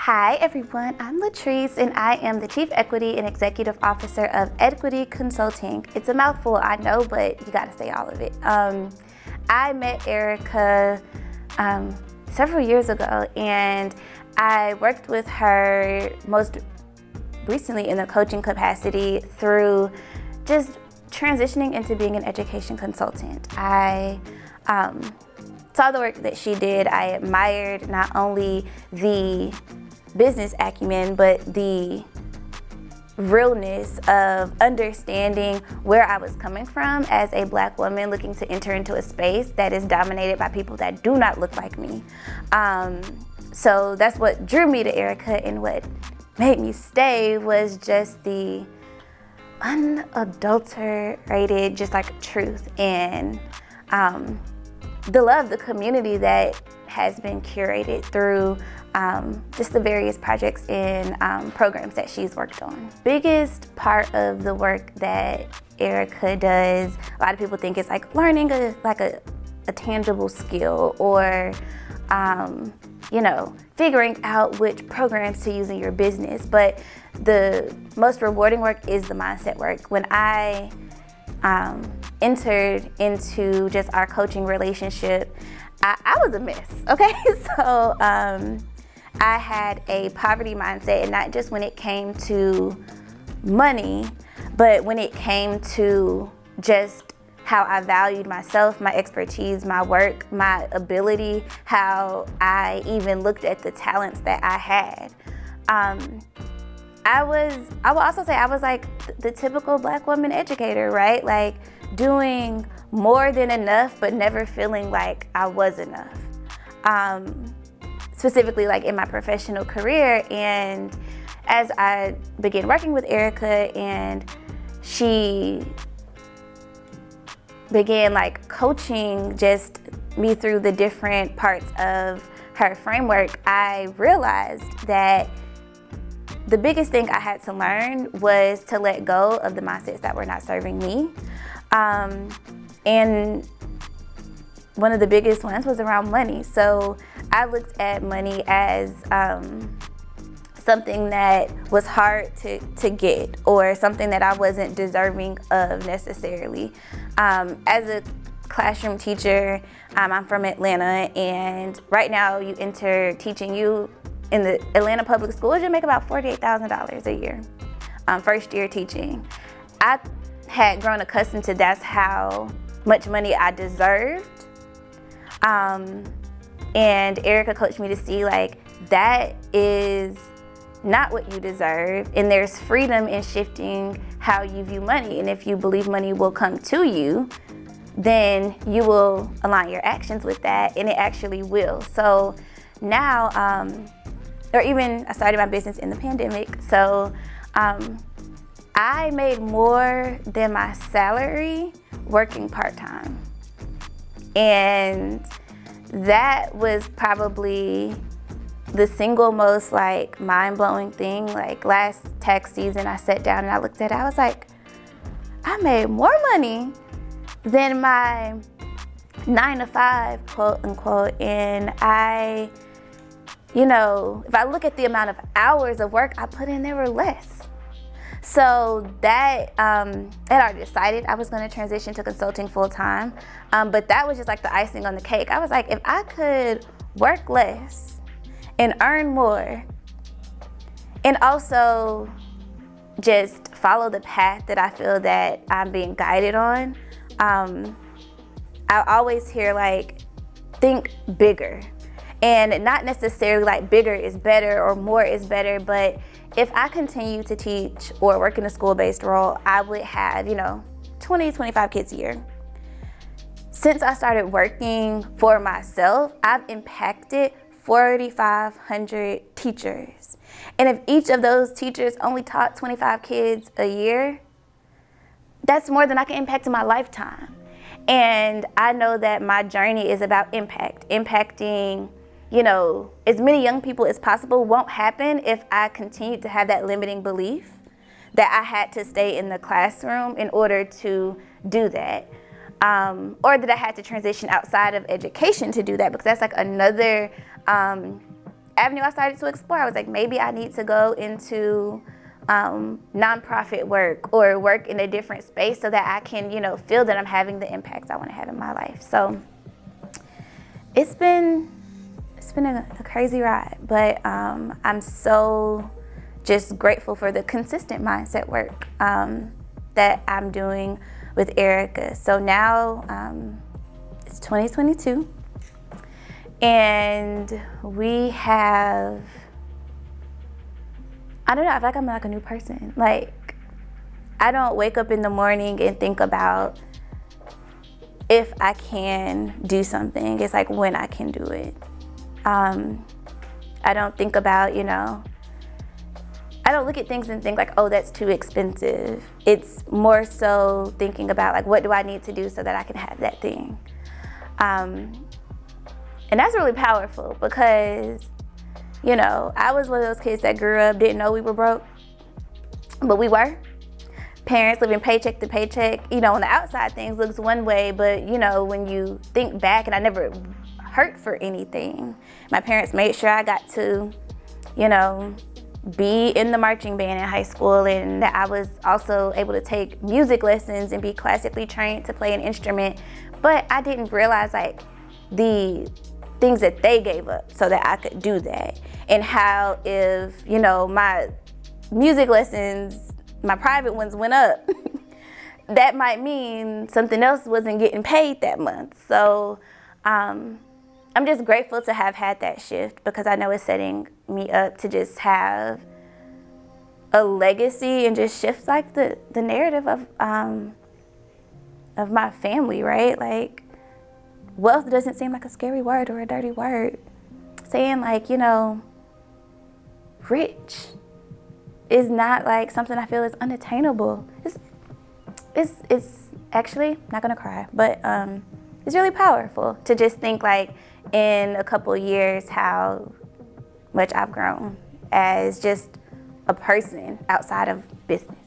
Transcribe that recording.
Hi everyone, I'm Latrice and I am the Chief Equity and Executive Officer of Equity Consulting. It's a mouthful, I know, but you gotta say all of it. I met Erica several years ago and I worked with her most recently in the coaching capacity through just transitioning into being an education consultant. I saw the work that she did. I admired not only the business acumen, but the realness of understanding where I was coming from as a Black woman looking to enter into a space that is dominated by people that do not look like me. So that's what drew me to Erica, and what made me stay was just the unadulterated, just like truth and the love, the community that has been curated through just the various projects and programs that she's worked on. Biggest part of the work that Erica does, a lot of people think it's like learning a tangible skill, or figuring out which programs to use in your business. But the most rewarding work is the mindset work. When I entered into just our coaching relationship, I was a mess, okay? So I had a poverty mindset, and not just when it came to money, but when it came to just how I valued myself, my expertise, my work, my ability, how I even looked at the talents that I had. I will also say I was like the typical Black woman educator, right? Like doing more than enough, but never feeling like I was enough. Specifically like in my professional career. And as I began working with Erica and she began like coaching just me through the different parts of her framework, I realized that the biggest thing I had to learn was to let go of the mindsets that were not serving me. And one of the biggest ones was around money. So I looked at money as something that was hard to get, or something that I wasn't deserving of necessarily. As a classroom teacher, I'm from Atlanta, and right now you enter teaching, you in the Atlanta public schools, you make about $48,000 a year, first year teaching. I had grown accustomed to that's how much money I deserved. And Erica coached me to see like that is not what you deserve, and there's freedom in shifting how you view money. And if you believe money will come to you, then you will align your actions with that, and it actually will. So now, or even I started my business in the pandemic, so I made more than my salary working part-time. And that was probably the single most like mind-blowing thing. Like last tax season, I sat down and I looked at it, I was like, I made more money than my 9-to-5, quote unquote. And I, if I look at the amount of hours of work I put in, there were less. So that, I had already decided I was gonna transition to consulting full time, but that was just like the icing on the cake. I was like, if I could work less and earn more, and also just follow the path that I feel that I'm being guided on, I always hear like, think bigger. And not necessarily like bigger is better or more is better, but if I continue to teach or work in a school-based role, I would have, 20, 25 kids a year. Since I started working for myself, I've impacted 4,500 teachers. And if each of those teachers only taught 25 kids a year, that's more than I can impact in my lifetime. And I know that my journey is about impacting as many young people as possible. Won't happen if I continue to have that limiting belief that I had to stay in the classroom in order to do that. Or that I had to transition outside of education to do that, because that's like another avenue I started to explore. I was like, maybe I need to go into nonprofit work or work in a different space so that I can, feel that I'm having the impact I want to have in my life. So it's been a crazy ride, but I'm so just grateful for the consistent mindset work that I'm doing with Erica. So now it's 2022, and we have, I don't know, I feel like I'm like a new person. Like, I don't wake up in the morning and think about if I can do something. It's like when I can do it. I don't think about, I don't look at things and think like, oh, that's too expensive. It's more so thinking about like, what do I need to do so that I can have that thing? And that's really powerful because, I was one of those kids that grew up, didn't know we were broke, but we were. Parents living paycheck to paycheck, on the outside things looks one way, but when you think back, and I never hurt for anything. My parents made sure I got to, be in the marching band in high school, and that I was also able to take music lessons and be classically trained to play an instrument. But I didn't realize like the things that they gave up so that I could do that, and how if, my music lessons, my private ones went up, that might mean something else wasn't getting paid that month. So I'm just grateful to have had that shift, because I know it's setting me up to just have a legacy and just shift like the narrative of my family, right? Like, wealth doesn't seem like a scary word or a dirty word. Saying like, rich is not like something I feel is unattainable. It's actually, not gonna cry, but it's really powerful to just think like in a couple of years how much I've grown as just a person outside of business.